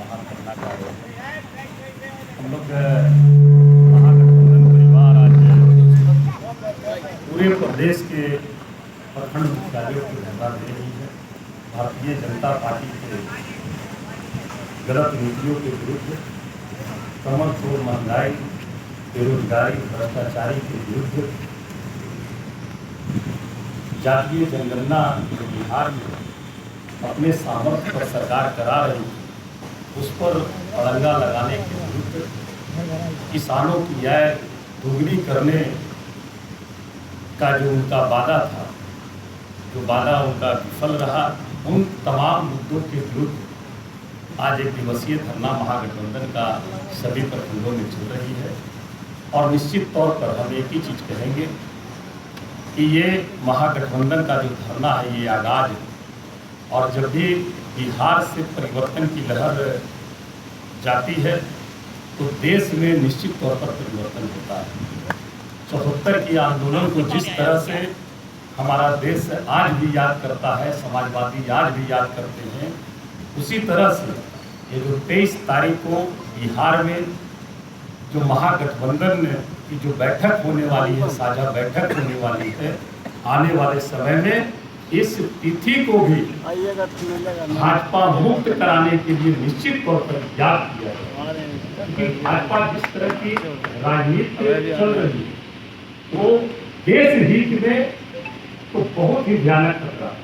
महाधरना का हम लोग महागठबंधन परिवार आज पूरे प्रदेश के प्रखंड मुख्यालयों को धरना दे रही है। भारतीय जनता पार्टी के गलत नीतियों के विरुद्ध, कमर तोड़ महंगाई, बेरोजगारी, भ्रष्टाचारी के विरुद्ध, जातीय जनगणना जो बिहार में अपने सामर्थ्य पर सरकार करा रही उस पर अड़ंगा लगाने के विरुद्ध, किसानों की आय दोगुनी करने का जो उनका वादा था, जो वादा उनका विफल रहा, उन तमाम मुद्दों के विरुद्ध आज एक दिवसीय धरना महागठबंधन का सभी प्रखंडों में चल रही है। और निश्चित तौर पर हम एक ही चीज़ कहेंगे कि ये महागठबंधन का जो धरना है ये आगाज है, और जब भी बिहार से परिवर्तन की लहर जाती है तो देश में निश्चित तौर पर परिवर्तन होता है। 74 की आंदोलन को जिस तरह से हमारा देश आज भी याद करता है, समाजवादी आज भी याद करते हैं, उसी तरह से ये जो 23 तारीख को बिहार में जो महागठबंधन की जो बैठक होने वाली है, साझा बैठक होने वाली है, आने वाले समय में इस तिथि को भी भाजपा मुक्त कराने के लिए निश्चित तौर पर याद किया जाए। भाजपा जिस तरह की राजनीति चल रही है वो देश हित में तो बहुत ही भयानक खतरा है।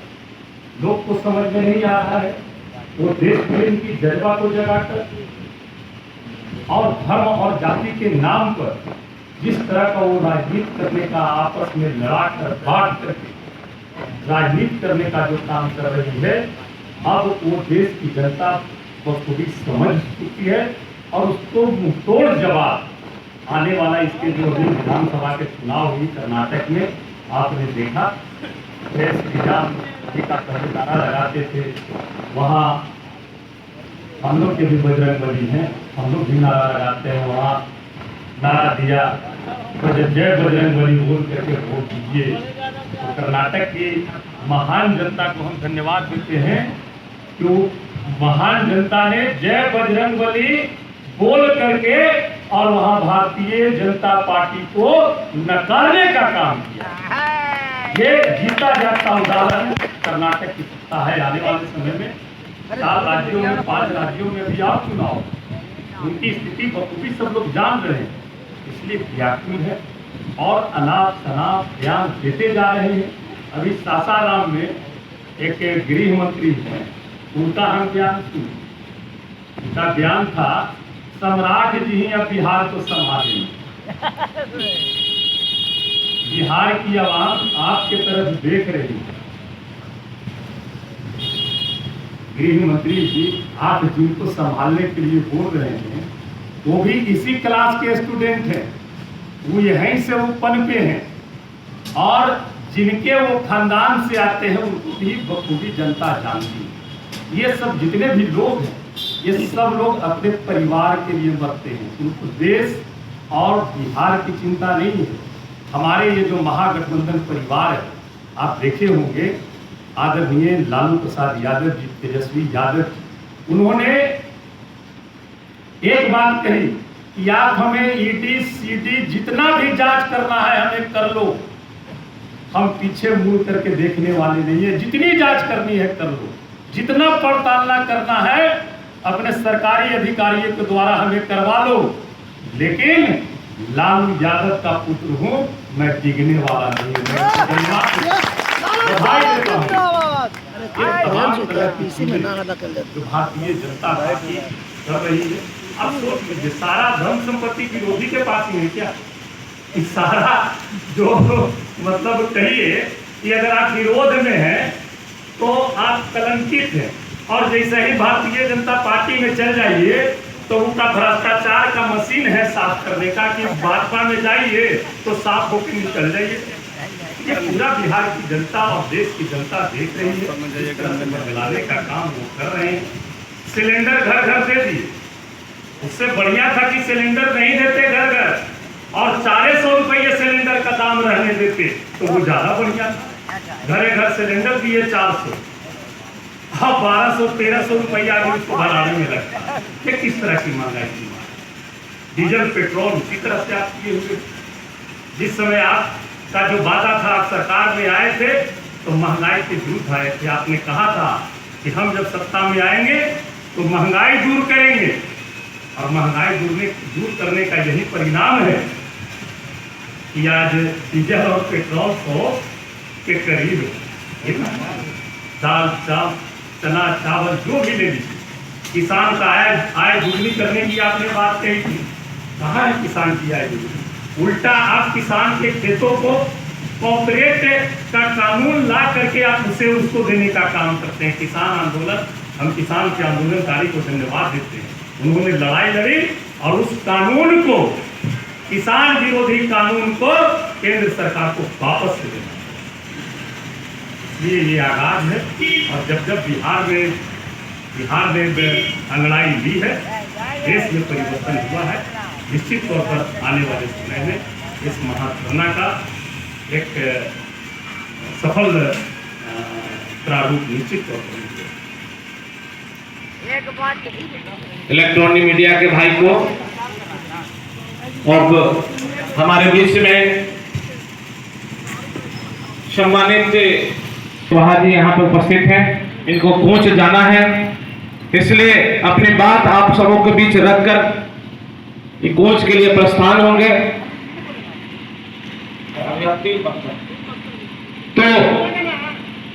लोग को समझ में नहीं आ रहा है, वो देश प्रेम की जज्बा को जगाकर और धर्म और जाति के नाम पर जिस तरह का वो राजनीति करने का, आपस में लड़ा कर बांट करके राजनीति करने का जो काम कर रही है, अब वो देश की जनता बखूबी समझ चुकी है और उसको मुंहतोड़ जवाब आने वाला इसके जो अभी विधानसभा के चुनाव हुई कर्नाटक में, आपने देखा जय श्री राम जी का पहले नारा लगाते थे, वहाँ हम लोग के भी बजरंगबली हैं, हम लोग भी नारा लगाते हैं, वहाँ नारा दिया तो जय बजरंगबली बोल करके वोट दीजिए। तो कर्नाटक की महान जनता को हम धन्यवाद देते हैं कि महान जनता ने जय बजरंगबली बोल करके और वहाँ भारतीय जनता पार्टी को नकारने का काम किया। ये जीता जागता उदाहरण कर्नाटक की सत्ता है। आने वाले समय में 4 राज्यों में, 5 राज्यों में भी आप चुनाव, उनकी स्थिति बखूबी सब लोग जान रहे हैं, इसलिए व्याकुल है और अनाप शनाप बयान देते जा रहे हैं। अभी सासाराम में एक गृह मंत्री है, उनका हम बयान सुने, उनका बयान था सम्राट जी ही अब बिहार को संभालेंगे। बिहार की आवाम आपके तरफ देख रही है। गृह मंत्री जी आप जिनको संभालने के लिए बोल रहे हैं वो भी इसी क्लास के स्टूडेंट हैं, वो यहीं से वो पनपे हैं और जिनके वो खानदान से आते हैं उनको भी बखूबी जनता जानती है। ये सब जितने भी लोग हैं ये सब लोग अपने परिवार के लिए मरते हैं, उनको देश और बिहार की चिंता नहीं है। हमारे ये जो महागठबंधन परिवार है, आप देखे होंगे आदरणीय लालू प्रसाद यादव जी, तेजस्वी यादव जी, उन्होंने एक बात कही कि आप हमें ईडी सीडी जितना भी जांच करना है हमें कर लो, हम पीछे मुड़ करके देखने वाले नहीं है, जितनी जांच करनी है कर लो, जितना पड़ताल करना है अपने सरकारी अधिकारियों के द्वारा हमें करवा लो, लेकिन लालू यादव का पुत्र हूं मैं डिगने वाला नहीं हूं। जो भारतीय जनता पार्टी कर रही है, अब सोच लीजिए सारा धन संपत्ति विरोधी के पास ही है क्या? सारा जो मतलब कहिए कि अगर आप विरोध में हैं तो आप कलंकित हैं, और जैसे ही भारतीय जनता पार्टी में चल जाइए तो उनका भ्रष्टाचार का मशीन है साफ करने का कि भाजपा में जाइए तो साफ होकर निकल जाइए। ये पूरा बिहार की जनता और देश की जनता देख रही है, बदलाने का काम वो कर रहे हैं। सिलेंडर घर घर दे दिए, उससे बढ़िया था कि सिलेंडर नहीं देते घर घर और 400 रुपये सिलेंडर का दाम रहने देते तो वो ज्यादा बढ़िया था। घरे घर सिलेंडर दिए 400 अब 1200-1300 रुपया भी उसको भराने में लगता है। ये किस तरह की महंगाई की बात? डीजल पेट्रोल उसी तरह से आप किए हुए। जिस समय आपका जो वादा था, आप सरकार में आए थे तो महंगाई के विरुद्ध आए थे। आपने कहा था कि हम जब सत्ता में आएंगे तो महंगाई दूर करेंगे, और महंगाई दूर करने का यही परिणाम है कि आज डीजल और पेट्रोल 100 के करीब है। दाल चना चावल जो भी ले लीजिए, किसान का आय दुगनी करने की आपने बात कही थी। कहाँ है किसान की आय दुगनी? उल्टा आप किसान के खेतों को कॉर्पोरेट का कानून ला करके आप उसको देने का काम करते हैं। किसान आंदोलन, हम किसान के आंदोलनकारी को धन्यवाद देते हैं। उन्होंने लड़ाई लड़ी और उस कानून को, किसान विरोधी कानून को केंद्र सरकार को वापस से देना। ये आगाज है। और जब बिहार ने अंगड़ाई ली है, देश में परिवर्तन हुआ है। निश्चित तौर पर आने वाले समय में इस महाधरना का एक सफल प्रारूप निश्चित तौर पर इलेक्ट्रॉनिक मीडिया के भाई को और हमारे बीच में सम्मानित सुहा जी यहाँ पे उपस्थित हैं। इनको कोच जाना है, इसलिए अपनी बात आप सबों के बीच रखकर ये कोच के लिए प्रस्थान होंगे। तो